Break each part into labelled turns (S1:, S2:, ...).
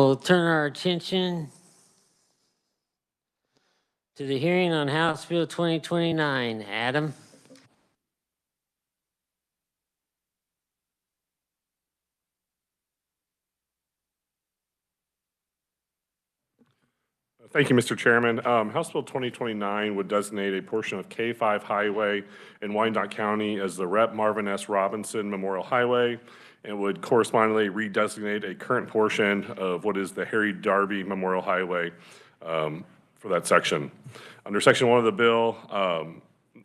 S1: We'll turn our attention to the hearing on House Bill 2029. Adam?
S2: Thank you, Mr. Chairman. House Bill 2029 would designate a portion of K5 Highway in Wyandotte County as the Rep. Marvin S. Robinson Memorial Highway, and would correspondingly redesignate a current portion of what is the Harry Darby Memorial Highway for that section. Under Section 1 of the bill,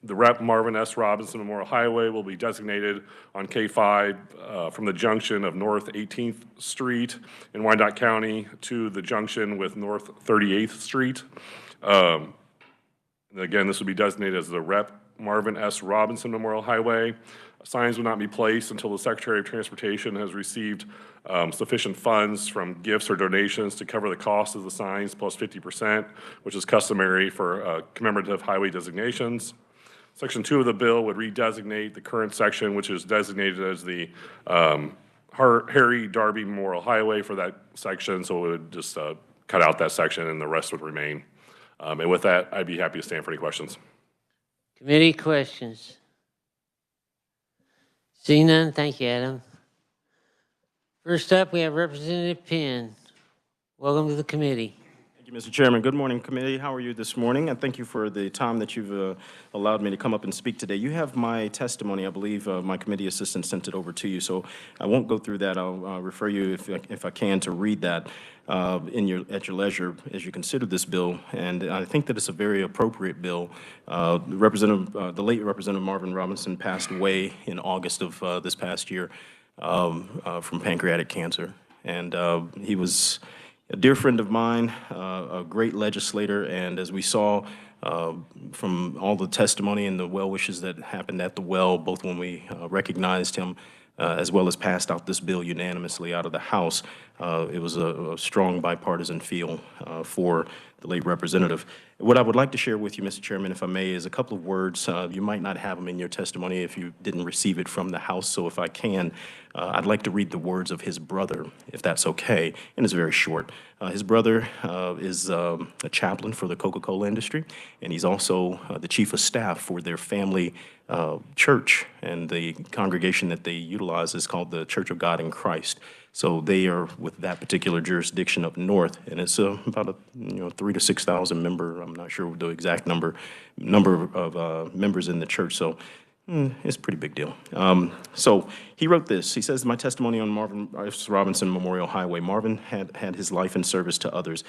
S2: the Rep. Marvin S. Robinson Memorial Highway will be designated on K5 from the junction of North 18th Street in Wyandotte County to the junction with North 38th Street. And again, this will be designated as the Rep. Marvin S. Robinson Memorial Highway. Signs will not be placed until the Secretary of Transportation has received sufficient funds from gifts or donations to cover the cost of the signs plus 50%, which is customary for commemorative highway designations. Section 2 of the bill would redesignate the current section, which is designated as the Harry Darby Memorial Highway for that section, so it would just cut out that section and the rest would remain. And with that, I'd be happy to stand for any questions.
S1: Committee questions? Seeing none, thank you, Adam. First up, we have Representative Penn. Welcome to the committee.
S3: Thank you, Mr. Chairman. Good morning, committee. How are you this morning? And thank you for the time that you've allowed me to come up and speak today. You have my testimony. I believe my committee assistant sent it over to you, so I won't go through that. I'll refer you, if I can, to read that at your leisure as you consider this bill. And I think that it's a very appropriate bill. The late Representative Marvin Robinson passed away in August of this past year from pancreatic cancer, and he was a dear friend of mine, a great legislator, and as we saw from all the testimony and the well wishes that happened at the well, both when we recognized him as well as passed out this bill unanimously out of the House, it was a strong bipartisan feel for the late representative. What I would like to share with you, Mr. Chairman, if I may, is a couple of words. You might not have them in your testimony if you didn't receive it from the House, so if I can, I'd like to read the words of his brother, if that's okay, and it's very short. His brother is a chaplain for the Coca-Cola industry, and he's also the chief of staff for their family church, and the congregation that they utilize is called the Church of God in Christ. So they are with that particular jurisdiction up north, and it's about a 3,000 to 6,000 member. I'm not sure the exact number of members in the church. So it's a pretty big deal. So he wrote this. He says, "My testimony on Marvin S. Robinson Memorial Highway. Marvin had his life in service to others.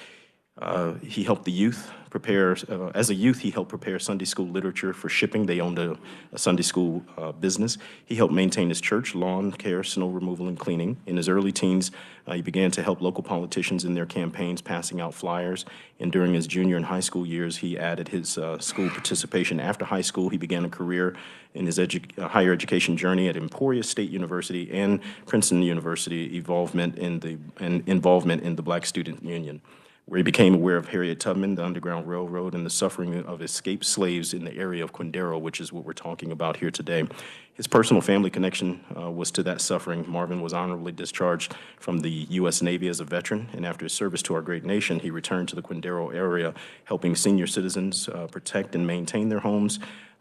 S3: He helped the youth prepare, as a youth, he helped prepare Sunday school literature for shipping. They owned a Sunday school business. He helped maintain his church, lawn care, snow removal, and cleaning. In his early teens, he began to help local politicians in their campaigns, passing out flyers. And during his junior and high school years, he added his school participation. After high school, he began a career in his higher education journey at Emporia State University and Princeton University, involvement in the Black Student Union, where he became aware of Harriet Tubman, the Underground Railroad, and the suffering of escaped slaves in the area of Quindaro, which is what we're talking about here today. His personal family connection was to that suffering. Marvin was honorably discharged from the U.S. Navy as a veteran, and after his service to our great nation, he returned to the Quindaro area, helping senior citizens protect and maintain their homes,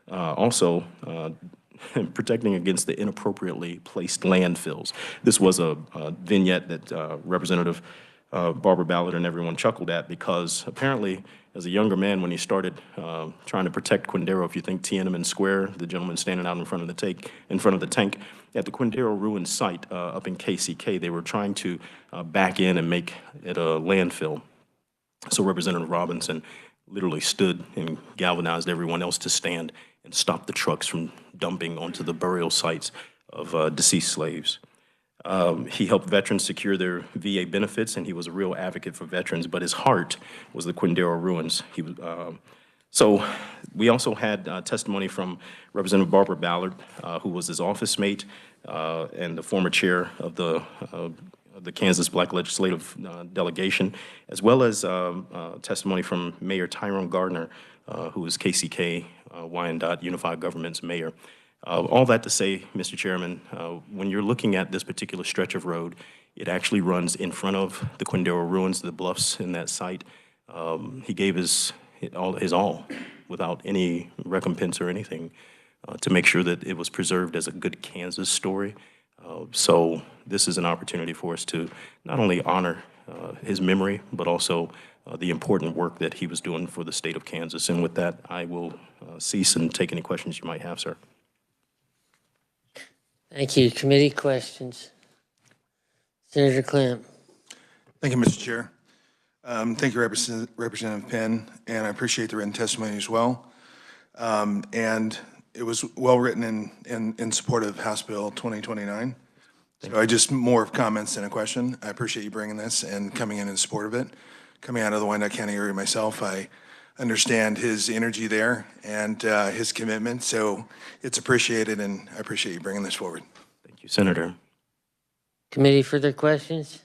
S3: also protecting against the inappropriately placed landfills. This was a vignette that Representative Barbara Ballard and everyone chuckled at, because apparently as a younger man, when he started trying to protect Quindaro, if you think Tiananmen Square, the gentleman standing out in front of the tank at the Quindaro ruin site up in KCK, they were trying to back in and make it a landfill. So Representative Robinson literally stood and galvanized everyone else to stand and stop the trucks from dumping onto the burial sites of deceased slaves. He helped veterans secure their VA benefits, and he was a real advocate for veterans, but his heart was the Quindaro ruins. So we also had testimony from Representative Barbara Ballard, who was his office mate and the former chair of the Kansas Black Legislative Delegation, as well as testimony from Mayor Tyrone Gardner, who is KCK Wyandotte Unified Government's mayor. All that to say, Mr. Chairman, when you're looking at this particular stretch of road, it actually runs in front of the Quindaro ruins, the bluffs in that site. He gave his all without any recompense or anything to make sure that it was preserved as a good Kansas story. So this is an opportunity for us to not only honor his memory, but also the important work that he was doing for the state of Kansas. And with that, I will cease and take any questions you might have, sir.
S1: Thank you. Committee questions. Senator Clamp.
S4: Thank you, Mr. Chair. Thank you, Representative Penn, and I appreciate the written testimony as well. And it was well written in support of House Bill 2029. So I just more of comments than a question. I appreciate you bringing this and coming in support of it. Coming out of the Wyandotte County area myself, I understand his energy there and his commitment. So it's appreciated, and I appreciate you bringing this forward.
S3: Thank you, Senator.
S1: Committee, further questions?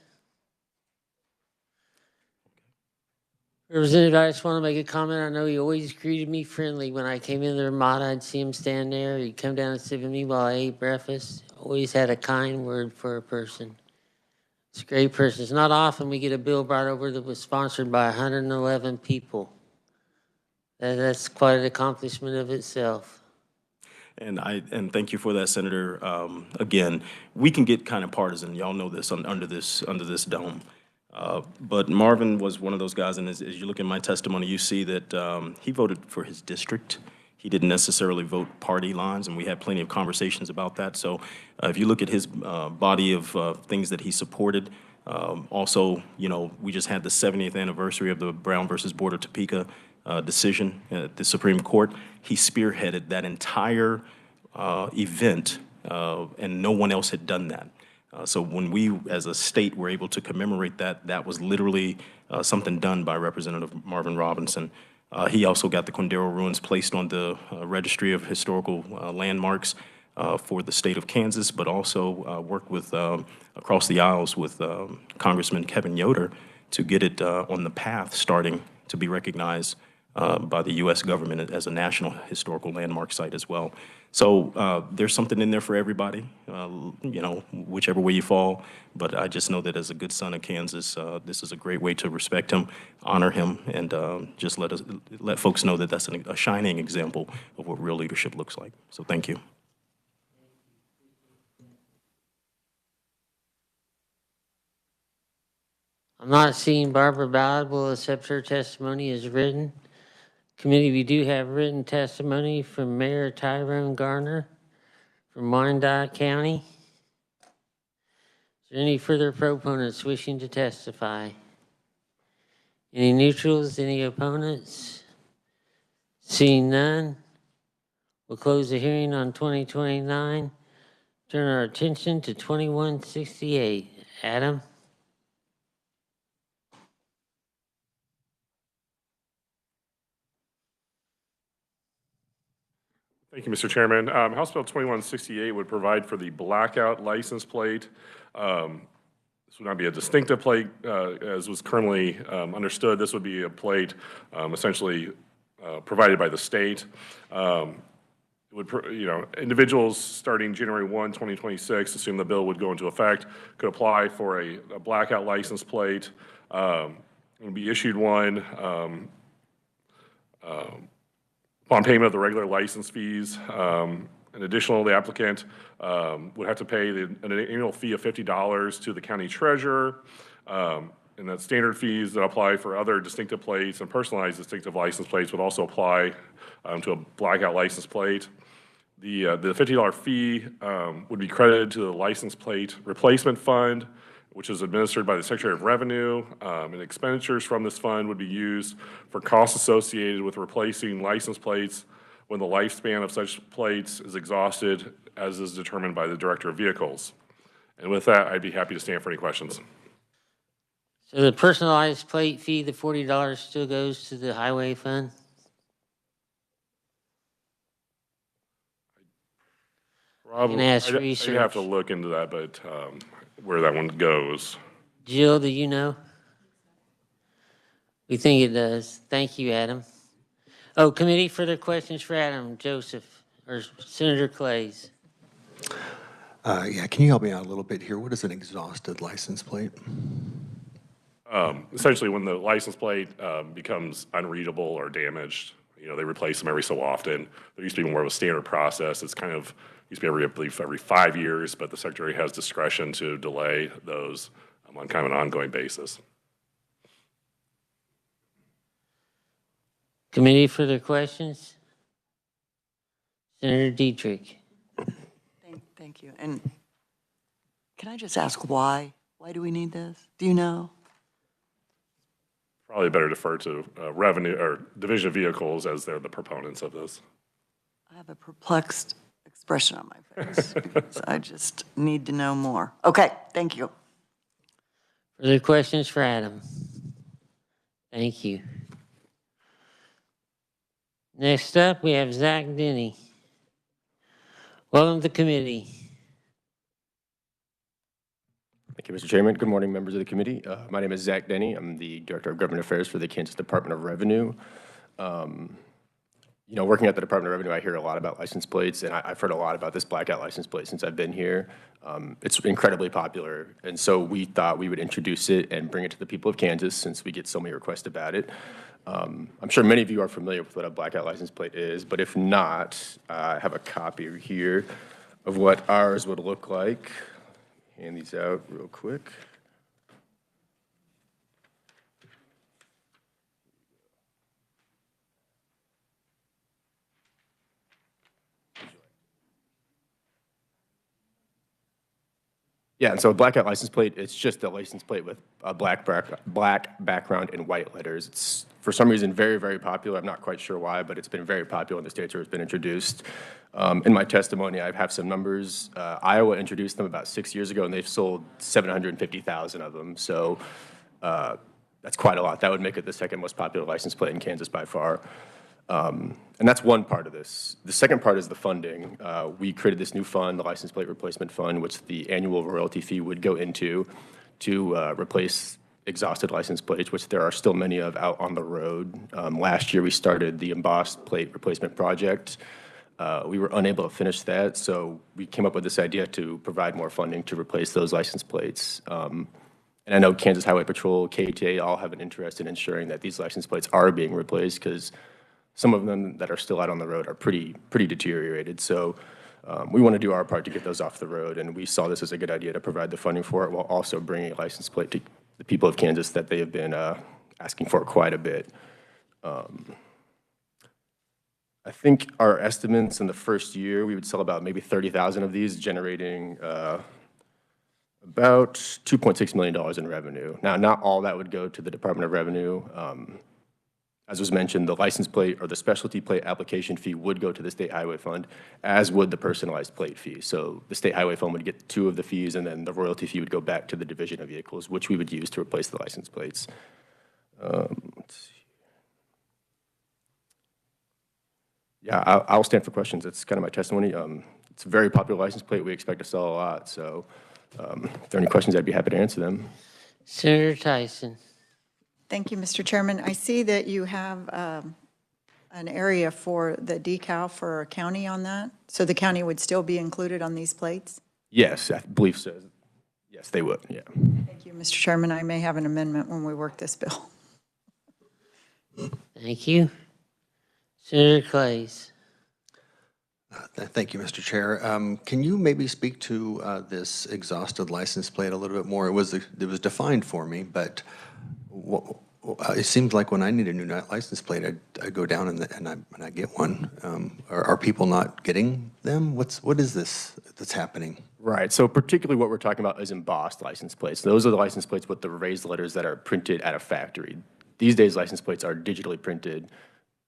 S1: Representative, I just want to make a comment. I know he always greeted me friendly when I came in the Ramada. I'd see him stand there. He'd come down and sit with me while I ate breakfast. Always had a kind word for a person. It's a great person. It's not often we get a bill brought over that was sponsored by 111 people. That's quite an accomplishment of itself.
S3: And thank you for that, Senator. Again, we can get kind of partisan. Y'all know this under this dome. But Marvin was one of those guys, and as you look in my testimony, you see that he voted for his district. He didn't necessarily vote party lines, and we had plenty of conversations about that. So if you look at his body of things that he supported, also, you know, we just had the 70th anniversary of the Brown versus Board of Topeka decision at the Supreme Court. He spearheaded that entire event, and no one else had done that. So when we, as a state, were able to commemorate that, that was literally something done by Representative Marvin Robinson. He also got the Quindaro ruins placed on the Registry of Historical Landmarks for the state of Kansas, but also worked with, across the aisles with Congressman Kevin Yoder to get it on the path starting to be recognized by the U.S. government as a national historical landmark site as well. So there's something in there for everybody, you know, whichever way you fall. But I just know that as a good son of Kansas, this is a great way to respect him, honor him, and just let folks know that that's a shining example of what real leadership looks like. So thank you.
S1: I'm not seeing Barbara Ballard will accept her testimony as written. Committee, we do have written testimony from Mayor Tyrone Garner from Wyandotte County. Is there any further proponents wishing to testify? Any neutrals, any opponents? Seeing none, we'll close the hearing on 2029. Turn our attention to 2168. Adam?
S2: Thank you, Mr. Chairman. House Bill 2168 would provide for the blackout license plate. This would not be a distinctive plate as was currently understood. This would be a plate essentially provided by the state. It would, you know, individuals starting January 1, 2026, assume the bill would go into effect, could apply for a blackout license plate. It would be issued one upon payment of the regular license fees. In addition, the applicant would have to pay an annual fee of $50 to the county treasurer, and that standard fees that apply for other distinctive plates and personalized distinctive license plates would also apply to a blackout license plate. The $50 fee would be credited to the license plate replacement fund, which is administered by the Secretary of Revenue, and expenditures from this fund would be used for costs associated with replacing license plates when the lifespan of such plates is exhausted, as is determined by the Director of Vehicles. And with that, I'd be happy to stand for any questions.
S1: So the personalized plate fee, the $40 still goes to the highway fund?
S2: Probably,
S1: ask
S2: I'd have
S1: research.
S2: to look into that, but where that one goes.
S1: Jill, do you know? We think it does. Thank you, Adam. Oh, committee, further questions for Adam? Joseph or Senator Clays?
S5: Yeah, can you help me out a little bit here? What is an exhausted license plate?
S2: Essentially, when the license plate becomes unreadable or damaged, they replace them every so often. There used to be more of a standard process. It's kind of used to be I believe, every 5 years, but the Secretary has discretion to delay those on kind of an ongoing basis.
S1: Committee, further questions? Senator Dietrich.
S6: Thank you. And can I just ask why? Why do we need this? Do you know?
S2: Probably better defer to Revenue or Division of Vehicles as they're the proponents of this.
S6: I have a perplexed expression on my face because I just need to know more. Okay, thank you.
S1: Further questions for Adam? Thank you. Next up, we have Zach Denny. Welcome to the committee.
S7: Thank you, Mr. Chairman. Good morning, members of the committee. My name is Zach Denny. I'm the Director of Government Affairs for the Kansas Department of Revenue. Working at the Department of Revenue, I hear a lot about license plates, and I've heard a lot about this blackout license plate since I've been here. It's incredibly popular, and so we thought we would introduce it and bring it to the people of Kansas since we get so many requests about it. I'm sure many of you are familiar with what a blackout license plate is, but if not, I have a copy here of what ours would look like. Hand these out real quick. Yeah, and so a blackout license plate, it's just a license plate with a black background and white letters. It's, for some reason, very, very popular. I'm not quite sure why, but it's been very popular in the states where it's been introduced. In my testimony, I have some numbers. Iowa introduced them about 6 years ago, and they've sold 750,000 of them. So that's quite a lot. That would make it the second most popular license plate in Kansas by far. And that's one part of this. The second part is the funding. We created this new fund, the License Plate Replacement Fund, which the annual royalty fee would go into to replace exhausted license plates, which there are still many of out on the road. Last year, we started the embossed plate replacement project. We were unable to finish that, so we came up with this idea to provide more funding to replace those license plates. And I know Kansas Highway Patrol, KTA, all have an interest in ensuring that these license plates are being replaced because some of them that are still out on the road are pretty deteriorated. So we want to do our part to get those off the road, and we saw this as a good idea to provide the funding for it while also bringing a license plate to the people of Kansas that they have been asking for quite a bit. I think our estimates in the first year, we would sell about maybe 30,000 of these, generating about $2.6 million in revenue. Now, not all that would go to the Department of Revenue. As was mentioned, the license plate or the specialty plate application fee would go to the State Highway Fund, as would the personalized plate fee. So the State Highway Fund would get 2 of the fees, and then the royalty fee would go back to the Division of Vehicles, which we would use to replace the license plates. Let's see. Yeah, I'll stand for questions. That's kind of my testimony. It's a very popular license plate. We expect to sell a lot. So if there are any questions, I'd be happy to answer them.
S1: Senator Tyson.
S8: Thank you, Mr. Chairman. I see that you have an area for the decal for a county on that. So the county would still be included on these plates?
S7: Yes, I believe so. Yes, they would, yeah.
S8: Thank you, Mr. Chairman. I may have an amendment when we work this bill.
S1: Thank you. Senator Clays.
S5: Thank you, Mr. Chair. Can you maybe speak to this exhausted license plate a little bit more? It was defined for me, but it seems like when I need a new license plate, I go down and I get one. Are people not getting them? What is this that's happening?
S7: Right, so particularly what we're talking about is embossed license plates. Those are the license plates with the raised letters that are printed at a factory. These days, license plates are digitally printed.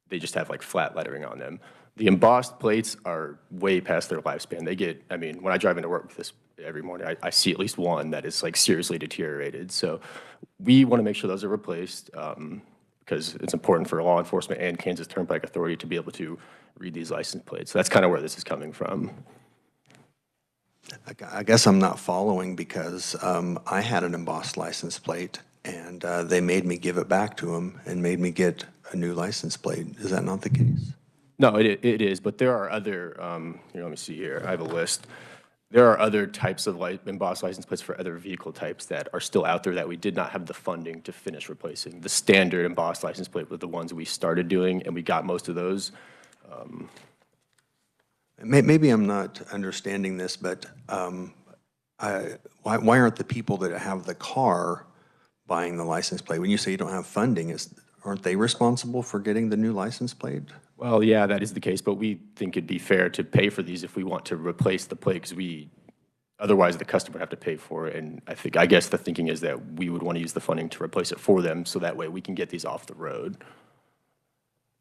S7: They just have like flat lettering on them. The embossed plates are way past their lifespan. They get, I mean, when I drive into work with this every morning, I see at least one that is like seriously deteriorated. So we want to make sure those are replaced because it's important for law enforcement and Kansas Turnpike Authority to be able to read these license plates. So that's kind of where this is coming from.
S5: I guess I'm not following because I had an embossed license plate and they made me give it back to them and made me get a new license plate. Is that not the case?
S7: No, it is, but there are other, here, let me see here, I have a list. There are other types of embossed license plates for other vehicle types that are still out there that we did not have the funding to finish replacing. The standard embossed license plate were the ones we started doing, and we got most of those.
S5: Maybe I'm not understanding this, but why aren't the people that have the car buying the license plate? When you say you don't have funding, aren't they responsible for getting the new license plate?
S7: Well, yeah, that is the case, but we think it'd be fair to pay for these if we want to replace the plate, because otherwise the customer would have to pay for it. And I guess the thinking is that we would want to use the funding to replace it for them, so that way we can get these off the road.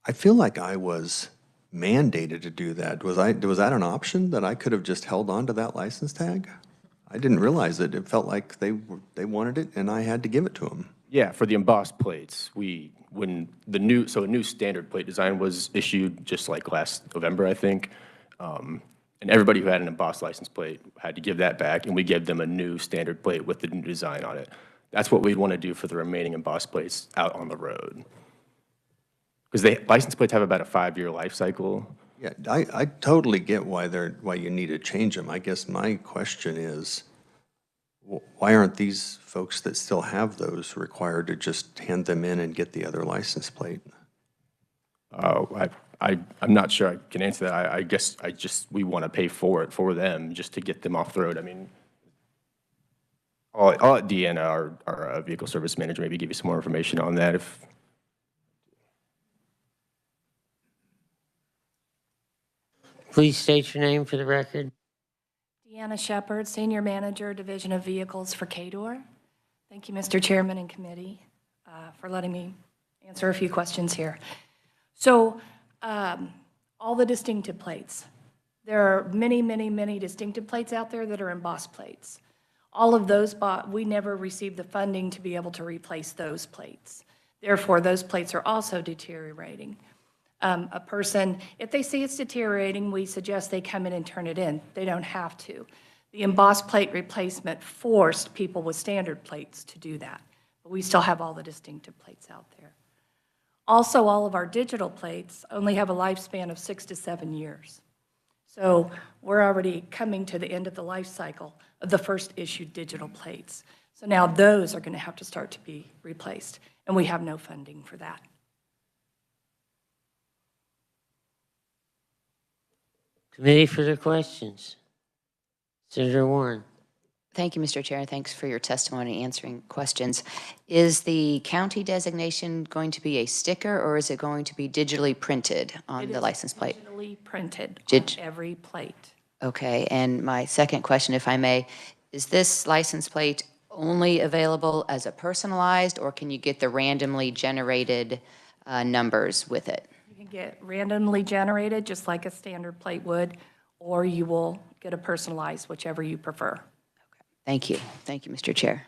S5: I feel like I was mandated to do that. Was that an option, that I could have just held on to that license tag? I didn't realize it. It felt like they wanted it and I had to give it to them.
S7: Yeah, for the embossed plates, when a new standard plate design was issued just like last November, I think, and everybody who had an embossed license plate had to give that back, and we gave them a new standard plate with the new design on it. That's what we'd want to do for the remaining embossed plates out on the road. Because license plates have about a 5-year life cycle.
S5: Yeah, I totally get why you need to change them. I guess my question is, why aren't these folks that still have those required to just hand them in and get the other license plate?
S7: I'm not sure I can answer that. I guess we want to pay for it for them just to get them off the road. I mean, I'll let Deanna, our vehicle service manager, maybe give you some more information on that if.
S1: Please state your name for the record.
S9: Deanna Shepard, Senior Manager, Division of Vehicles for KDOR. Thank you, Mr. Chairman and committee, for letting me answer a few questions here. So all the distinctive plates. There are many, many, many distinctive plates out there that are embossed plates. All of those, we never received the funding to be able to replace those plates. Therefore, those plates are also deteriorating. A person, if they see it's deteriorating, we suggest they come in and turn it in. They don't have to. The embossed plate replacement forced people with standard plates to do that, but we still have all the distinctive plates out there. Also, all of our digital plates only have a lifespan of 6 to 7 years. So we're already coming to the end of the life cycle of the first issued digital plates. So now those are going to have to start to be replaced, and we have no funding for that.
S1: Committee for the questions. Senator Warren.
S10: Thank you, Mr. Chair. Thanks for your testimony answering questions. Is the county designation going to be a sticker, or is it going to be digitally printed on the license plate?
S9: Digitally printed on every plate.
S10: Okay, and my second question, if I may, is this license plate only available as a personalized, or can you get the randomly generated numbers with it?
S9: You can get randomly generated, just like a standard plate would, or you will get a personalized, whichever you prefer.
S10: Thank you. Thank you, Mr. Chair.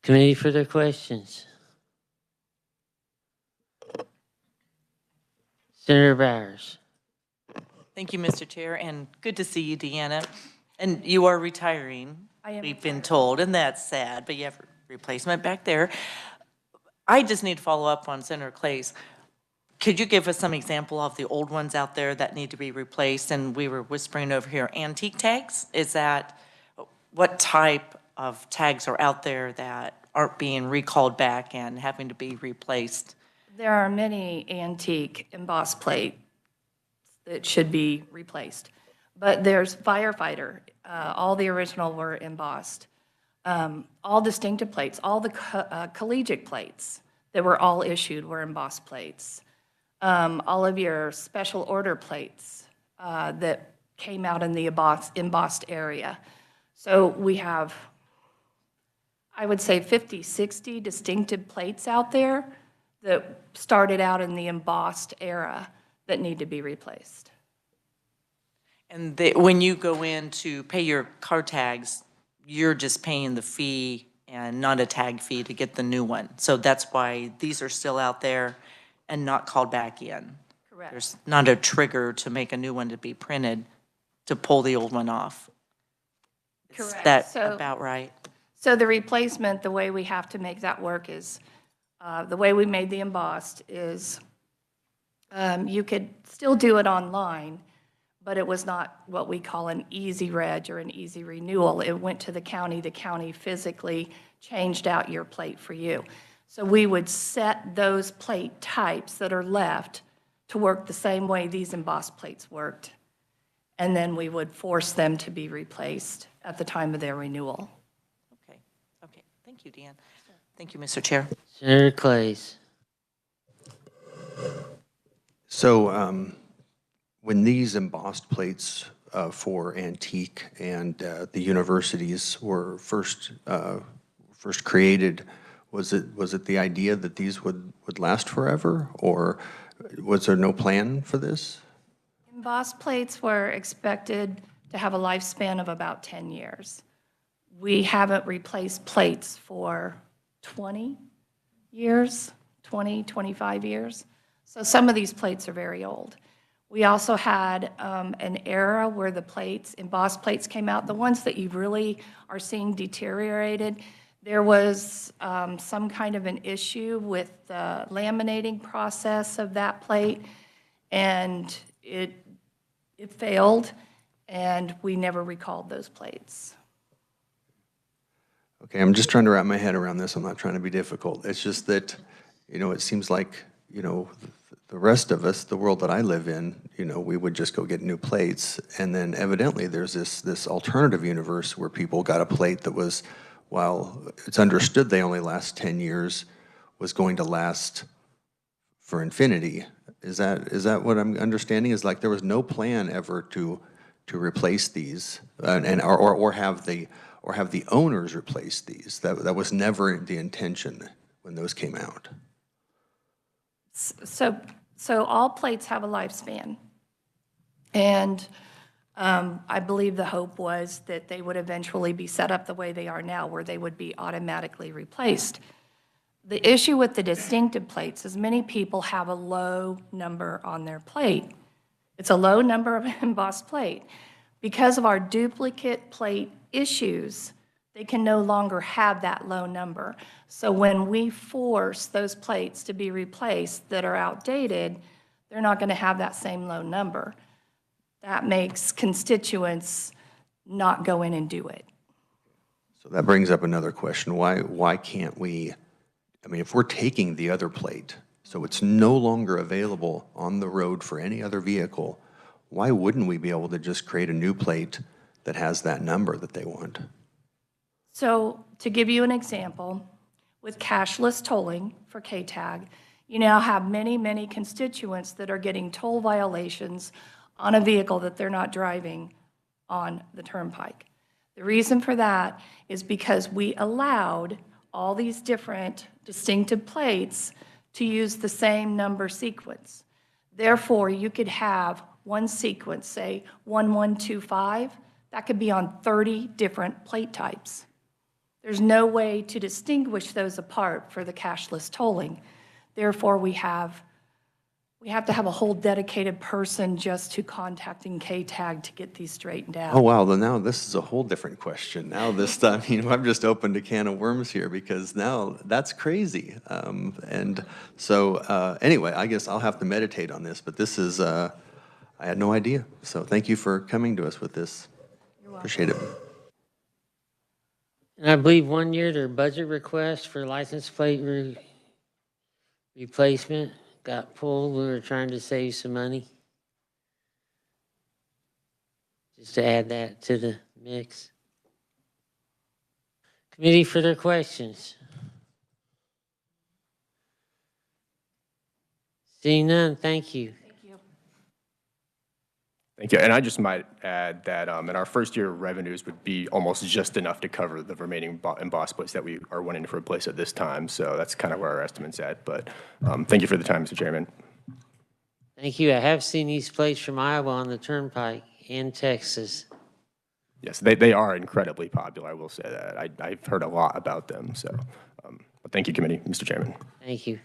S1: Committee for the questions. Senator Bowers.
S11: Thank you, Mr. Chair, and good to see you, Deanna. And you are retiring,
S9: I am
S11: we've been told, and that's sad, but you have a replacement back there. I just need to follow up on Senator Clay's. Could you give us some example of the old ones out there that need to be replaced? And we were whispering over here, antique tags? Is that, what type of tags are out there that aren't being recalled back and having to be replaced?
S9: There are many antique embossed plates that should be replaced. But there's firefighter, all the original were embossed. All distinctive plates, all the collegiate plates that were all issued were embossed plates. All of your special order plates that came out in the embossed area. So we have, I would say 50, 60 distinctive plates out there that started out in the embossed era that need to be replaced.
S11: And when you go in to pay your car tags, you're just paying the fee and not a tag fee to get the new one. So that's why these are still out there and not called back in.
S9: Correct.
S11: There's not a trigger to make a new one to be printed to pull the old one off.
S9: Correct.
S11: Is that
S9: So-
S11: about right?
S9: So the replacement, the way we have to make that work is, the way we made the embossed is You could still do it online, but it was not what we call an easy reg or an easy renewal. It went to the county physically changed out your plate for you. So we would set those plate types that are left to work the same way these embossed plates worked, and then we would force them to be replaced at the time of their renewal.
S11: Okay, okay. Thank you, Dan. Thank you, Mr. Chair.
S1: Senator Clays.
S5: So when these embossed plates for antique and the universities were first created, was it the idea that these would last forever, or was there no plan for this?
S9: Embossed plates were expected to have a lifespan of about 10 years. We haven't replaced plates for 20 years, 20, 25 years. So some of these plates are very old. We also had an era where the plates, embossed plates came out. The ones that you really are seeing deteriorated, there was some kind of an issue with the laminating process of that plate, and it failed, and we never recalled those plates.
S5: Okay, I'm just trying to wrap my head around this. I'm not trying to be difficult. It's just that, it seems like, the rest of us, the world that I live in, we would just go get new plates. And then evidently there's this alternative universe where people got a plate that was, while it's understood they only last 10 years, was going to last for infinity. Is that what I'm understanding? Is like there was no plan ever to replace these or have the owners replace these. That was never the intention when those came out.
S9: So all plates have a lifespan. And I believe the hope was that they would eventually be set up the way they are now, where they would be automatically replaced. The issue with the distinctive plates is many people have a low number on their plate. It's a low number of embossed plate. Because of our duplicate plate issues, they can no longer have that low number. So when we force those plates to be replaced that are outdated, they're not going to have that same low number. That makes constituents not go in and do it.
S5: So that brings up another question. Why can't we, if we're taking the other plate, so it's no longer available on the road for any other vehicle, why wouldn't we be able to just create a new plate that has that number that they want?
S9: So to give you an example, with cashless tolling for KTAG, you now have many, many constituents that are getting toll violations on a vehicle that they're not driving on the turnpike. The reason for that is because we allowed all these different distinctive plates to use the same number sequence. Therefore, you could have one sequence, say 1125, that could be on 30 different plate types. There's no way to distinguish those apart for the cashless tolling. Therefore, we have to have a whole dedicated person just to contacting KTAG to get these straightened out.
S5: Oh, wow, then now this is a whole different question. Now this, I've just opened a can of worms here because now that's crazy. And so anyway, I guess I'll have to meditate on this, but this is, I had no idea. So thank you for coming to us with this.
S9: You're welcome.
S5: Appreciate it.
S1: And I believe 1 year their budget request for license plate replacement got pulled. We were trying to save some money. Just to add that to the mix. Committee, further questions? Seeing none, thank you.
S7: Thank you. And I just might add that in our first year, revenues would be almost just enough to cover the remaining embossed plates that we are wanting to replace at this time. So that's kind of where our estimate's at. But thank you for the time, Mr. Chairman.
S1: Thank you. I have seen these plates from Iowa on the turnpike and Texas.
S7: Yes, they are incredibly popular, I will say that. I've heard a lot about them. So but thank you, committee, Mr. Chairman.
S1: Thank you.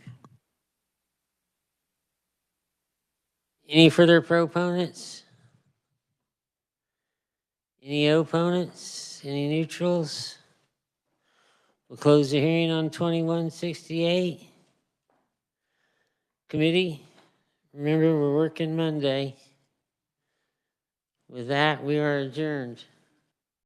S1: Any further proponents? Any opponents? Any neutrals? We'll close the hearing on 2168. Committee, Remember, we're working Monday. With that, we are adjourned.